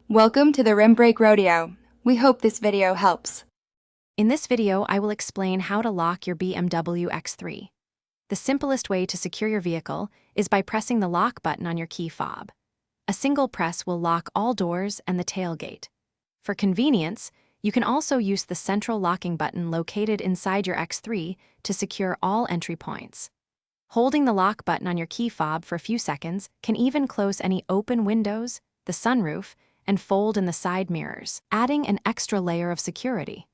Welcome to the Rim Brake Rodeo. We hope this video helps. In this video, I will explain how to lock your BMW X3. The simplest way to secure your vehicle is by pressing the lock button on your key fob. A single press will lock all doors and the tailgate. For convenience, you can also use the central locking button located inside your X3 to secure all entry points. Holding the lock button on your key fob for a few seconds can even close any open windows, the sunroof, and fold in the side mirrors, adding an extra layer of security.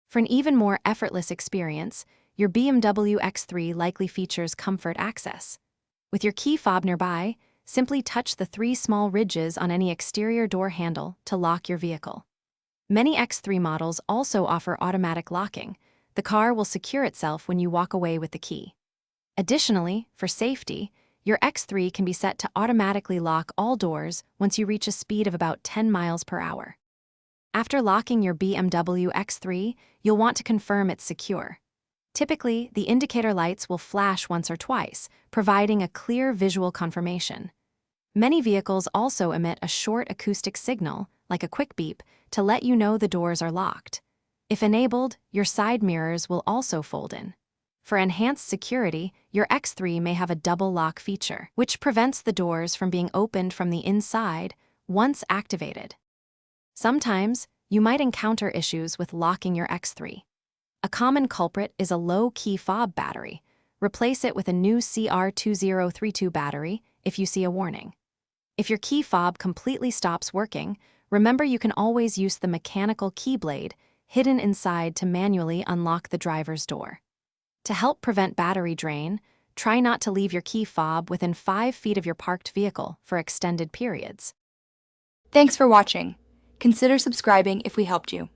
For an even more effortless experience, your BMW X3 likely features comfort access. With your key fob nearby, simply touch the 3 small ridges on any exterior door handle to lock your vehicle. Many X3 models also offer automatic locking. The car will secure itself when you walk away with the key. Additionally, for safety, your X3 can be set to automatically lock all doors once you reach a speed of about 10 miles per hour. After locking your BMW X3, you'll want to confirm it's secure. Typically, the indicator lights will flash once or twice, providing a clear visual confirmation. Many vehicles also emit a short acoustic signal, like a quick beep, to let you know the doors are locked. If enabled, your side mirrors will also fold in. For enhanced security, your X3 may have a double lock feature, which prevents the doors from being opened from the inside once activated. Sometimes, you might encounter issues with locking your X3. A common culprit is a low key fob battery. Replace it with a new CR2032 battery if you see a warning. If your key fob completely stops working, remember you can always use the mechanical key blade hidden inside to manually unlock the driver's door. To help prevent battery drain, try not to leave your key fob within 5 feet of your parked vehicle for extended periods. Thanks for watching. Consider subscribing if we helped you.